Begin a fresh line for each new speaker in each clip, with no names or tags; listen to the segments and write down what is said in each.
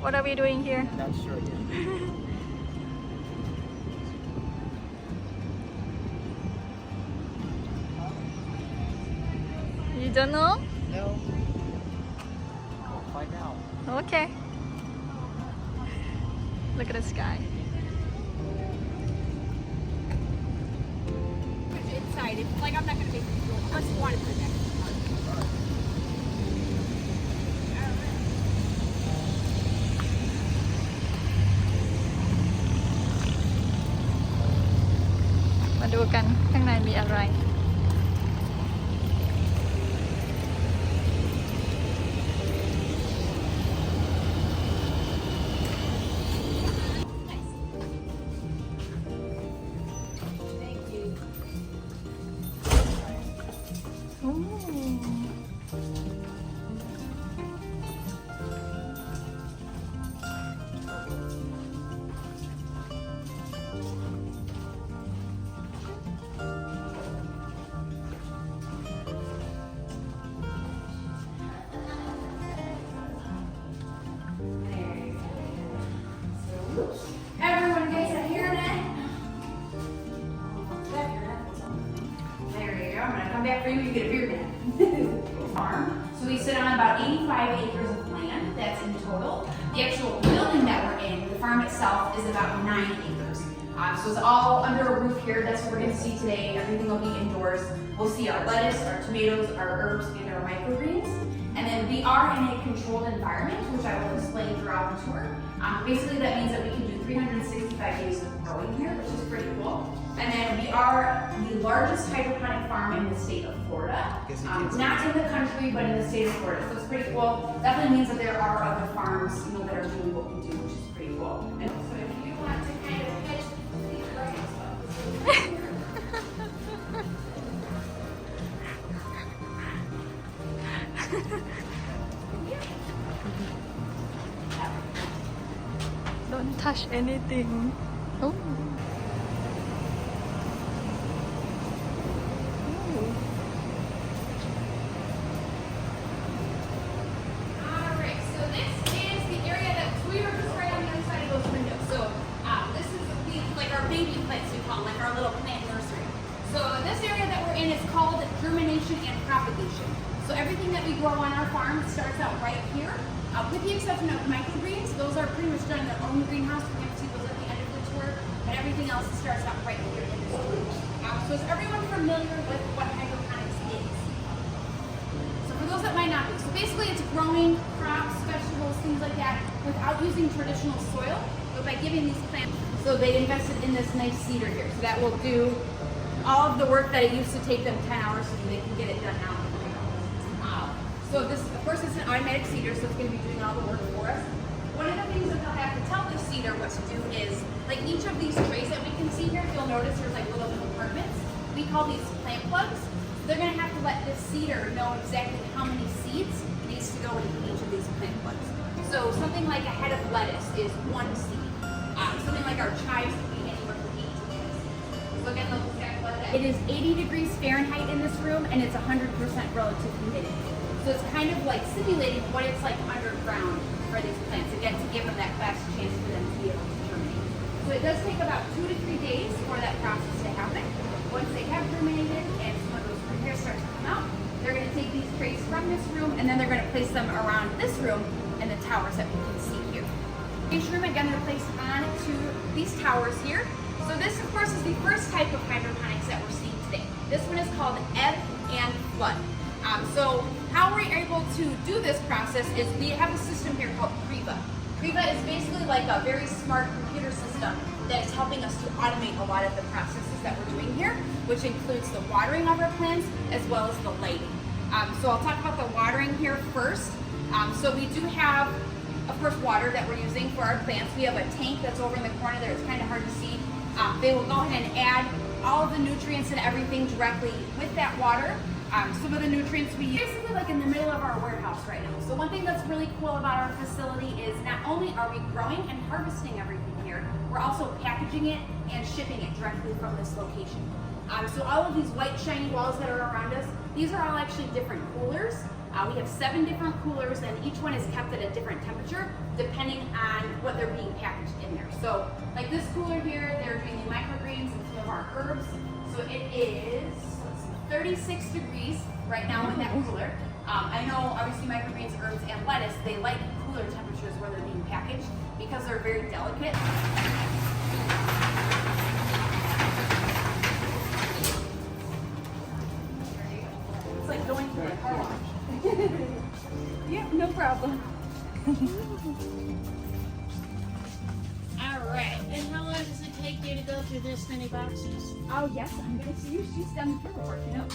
What are we doing here?
Not sure yet.
You don't know?
No. We'll find out.
Okay. Look at the sky.
Inside, it's like I'm not gonna make you feel. I just wanted to next.
มาดูกันข้างในมีอะไร โอ้
Everyone gets a hairnet. There you go. I'm gonna come back for you. You get a beer net. Farm. So we sit on about 85 acres of land. That's in total. The actual building that we're in, the farm itself, is about 9 acres. So it's all under a roof here. That's what we're gonna see today. Everything will be indoors. We'll see our lettuce, our tomatoes, our herbs, and our microgreens. And then we are in a controlled environment, which I will explain throughout the tour. Basically, that means that we can do 365 days of growing here, which is pretty cool. And then we are the largest hydroponic farm in the state of Florida. Not in the country, but in the state of Florida. So it's pretty cool. Definitely means that there are other farms, that are doing what we do, which is pretty cool. And so if you want to kind of pitch these grapes
Don't touch anything. Oh.
Alright, so this is the area that we were just right on the other side of those windows. So this is like our baby plants, we call them, like our little plant nursery. So this area that we're in is called germination and propagation. So everything that we grow on our farm starts out right here, with the exception of microgreens. Those are pretty much done in their own greenhouse. We're going to see those at the end of the tour. But everything else starts out right here in this room. So is everyone familiar with what hydroponics is? So for those that might not be, so basically it's growing crops, vegetables, things like that without using traditional soil, but by giving these plants. So they invested in this nice cedar here. So that will do all of the work that it used to take them 10 hours to do. They can get it done now. So this, of course, it's an automatic cedar, so it's going to be doing all the work for us. One of the things that they'll have to tell the cedar what to do is, like each of these trays that we can see here, you'll notice there's like little compartments. We call these plant plugs. They're going to have to let this cedar know exactly how many seeds needs to go into each of these plant plugs. So something like a head of lettuce is 1 seed. Something like our chives would be anywhere from 8 to 10 seeds. So again, look exactly like that. It is 80 degrees Fahrenheit in this room, and it's 100% relative humidity. So it's kind of like simulating what it's like underground for these plants, again, to give them that best chance for them to be able to germinate. So it does take about 2 to 3 days for that process to happen. Once they have germinated and some of those green hairs start to come out, they're going to take these trays from this room and then they're going to place them around this room and the towers that we can see here. Each room, again, they're placed onto these towers here. So this, of course, is the first type of hydroponics that we're seeing today. This one is called ebb and flood. So how we're able to do this process is we have a system here called Kriva. Kriva is basically like a very smart computer system that is helping us to automate a lot of the processes that we're doing here, which includes the watering of our plants as well as the lighting. So I'll talk about the watering here first. So we do have, of course, water that we're using for our plants. We have a tank that's over in the corner there. It's kind of hard to see. They will go ahead and add all of the nutrients and everything directly with that water. Some of the nutrients we use, basically like in the middle of our warehouse right now. So one thing that's really cool about our facility is not only are we growing and harvesting everything here, we're also packaging it and shipping it directly from this location. So all of these white shiny walls that are around us, these are all actually different coolers. We have 7 different coolers, and each one is kept at a different temperature depending on what they're being packaged in there. So, like this cooler here, they're doing the microgreens and some of our herbs. So it is 36 degrees right now in that cooler. I know obviously microgreens, herbs, and lettuce, they like cooler temperatures where they're being packaged because they're very delicate. It's like going through a car wash. Yeah, no problem.
All right. And how long does it take you to go through this many boxes?
Oh yes, I'm gonna see you. She's done the paperwork, you know.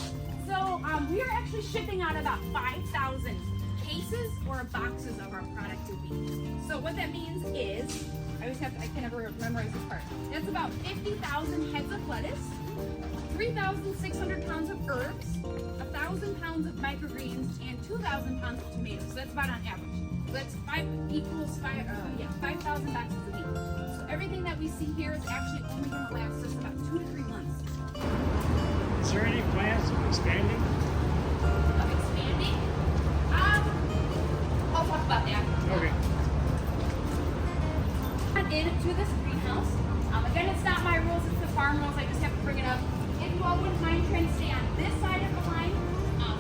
So we are actually shipping out about 5,000 cases or boxes of our product a week. So what that means is, I can never memorize this part. That's about 50,000 heads of lettuce, 3,600 pounds of herbs, 1,000 pounds of microgreens, and 2,000 pounds of tomatoes. So that's about on average. So that's 5,000 boxes a week. So everything that we see here is actually only going to last us about 2 to 3 months.
Is there any plans of expanding?
Of expanding? I'll talk about that.
Okay.
Into this greenhouse. Again, it's not my rules, it's the farm rules. I just have to bring it up. If you all wouldn't mind trying to stay on this side of the line,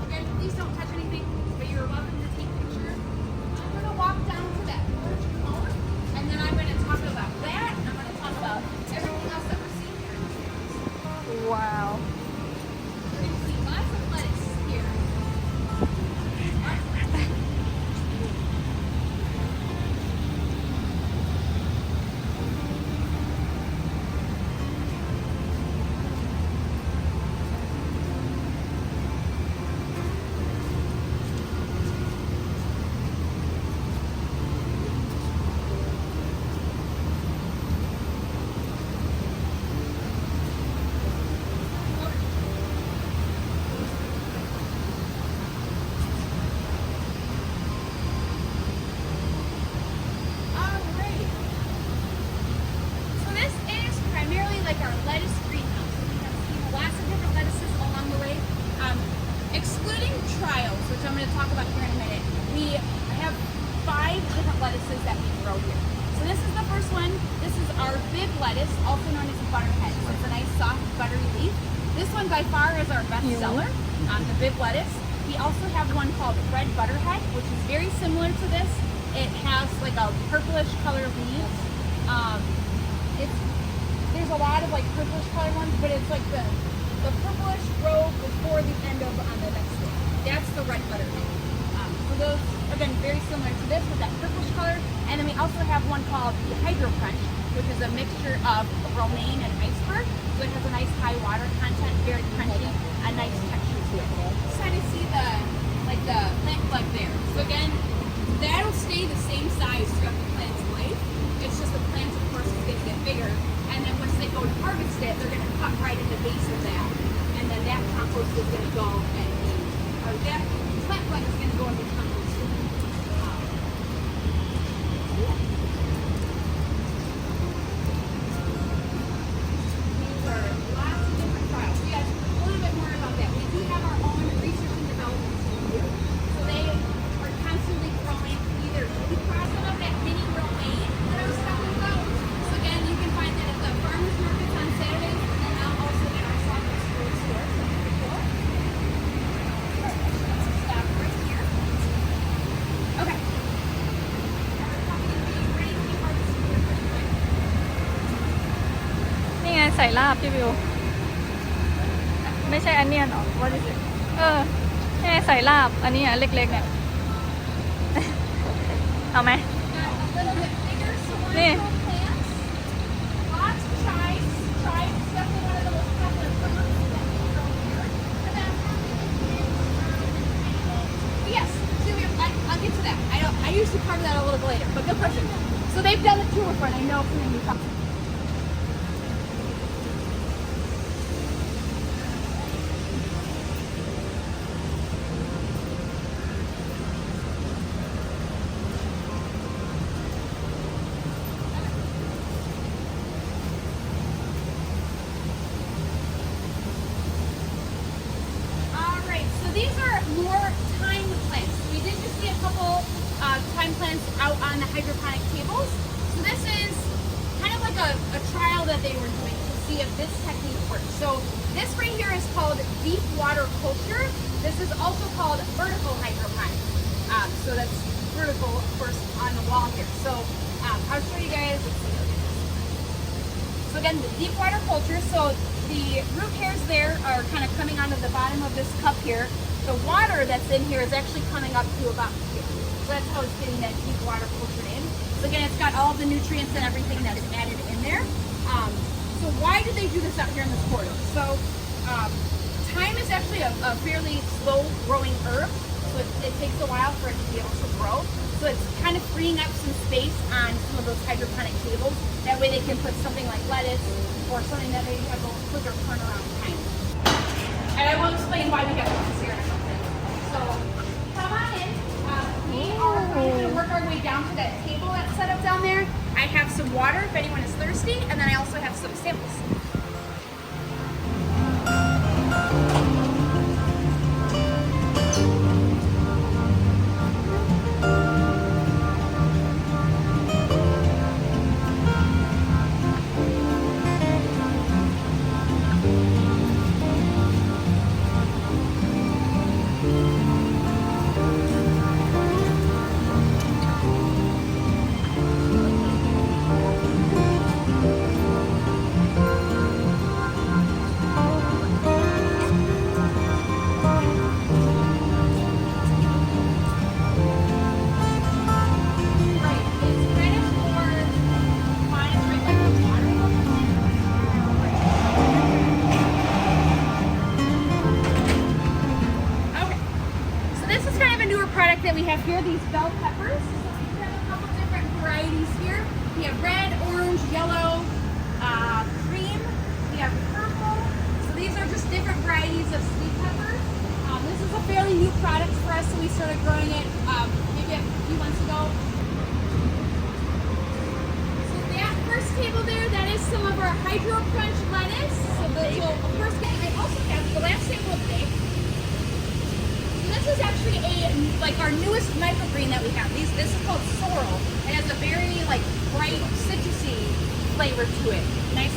again, please don't touch anything, but you're welcome to take pictures. I'm going to walk down to that porch cone, and then I'm going to talk about that, and I'm going to talk about everything else that we're seeing here.
Wow.
We're going to see lots of lettuce here. Which I'm going to talk about here in a minute. We have 5 different lettuces that we grow here. So this is the first one. This is our bib lettuce, also known as butterhead. So it's a nice soft buttery leaf. This one by far is our best seller, the bib lettuce. We also have one called red butterhead, which is very similar to this. It has like a purplish color leaves. There's a lot of like purplish color ones, but it's like the purplish row before the end of on the next one. That's the red butterhead. So those, again, very similar to this with that purplish color. And then we also have one called the Hydro Crunch, which is a mixture of romaine and iceberg. So it has a nice high water content, very crunchy, a nice texture to it. Just kind of see the plant plug there. So again, that'll stay the same size throughout the plant's life. It's just the plant, of course, is going to get bigger. And then once they go to harvest it, they're going to cut right in the base of that. And then that compost is going to go and that plant plug is going to go into compost. These are lots of different trials. We got a little bit more about that. We do have our own research and development team here. So they are constantly growing either we cross some of that mini romaine that I was talking about. So again, you can find that at the farmers markets on Saturdays and now also at our software store.
นี่ไงใส่ลาบพี่วิวไม่ใช่อันเนียนหรอว่าดินี่ไงใส่ลาบอันนี้เล็กๆเนี่ยเอาไหมนี่
I'll get to that. I usually cover that a little bit later, but good question. So they've done the tour before, and I know from when you come. These are more timed plants. hydroponic tables. So this is kind of like a trial that they were doing to see if this technique works. So this right here is called deep water culture. This is also called vertical hydroponics. So that's vertical, of course, on the wall here. So I'll show you guys. Let's see. So again, the deep water culture. So the root hairs there are kind of coming onto the bottom of this cup here. The water that's in here is actually coming up to about here. So that's how it's getting that deep water culture in. So again, it's got all the nutrients and everything that is added in there. So why did they do this out here in this corridor? So thyme is actually a fairly slow growing herb. So it takes a while for it to be able to grow. So it's kind of freeing up some space on some of those hydroponic tables. That way they can put something like lettuce or something that maybe has a quicker turnaround time. And I will explain why we have this here in a minute. So come on in. We are going to work our way down to that table that's set up down there. I have some water if anyone is thirsty, and then I also have some samples. That we have here, these bell peppers. We have a couple different varieties here. We have red, orange, yellow, cream. We have purple. So these are just different varieties of sweet pepper. This is a fairly new product for us, so we started growing it maybe a few months ago. So that first table there, that is some of our Hydro Crunch lettuce. So those will, of course, I also have the last table of the day. This is actually like our newest microgreen that we have. This is called sorrel. It has a very bright citrusy flavor to it. Nice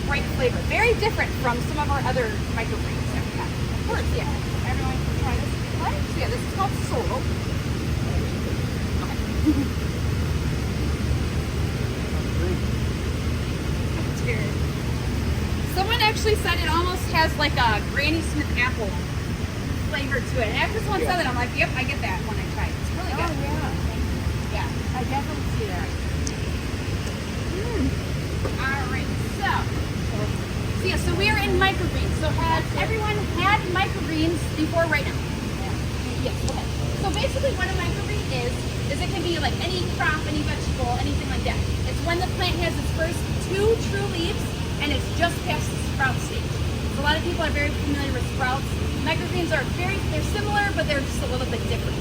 bright flavor. Very different from some of our other microgreens that we have. Of course, yeah. Everyone can try this. What? So yeah, this is called sorrel. Okay. Someone actually said it almost has like a Granny Smith apple flavor to it. And after someone said that, I'm like, yep, I get that when I try it. It's really good. Oh, yeah. Yeah, I definitely see that. All right, so yeah, so we are in microgreens. So has everyone had microgreens before right now? Yes. Okay. So basically what a microgreen is it can be like any crop, any vegetable, anything like that. It's when the plant has its first 2 true leaves and it's just past the sprout stage. So a lot of people are very familiar with sprouts. Microgreens are they're similar, but they're just a little bit different.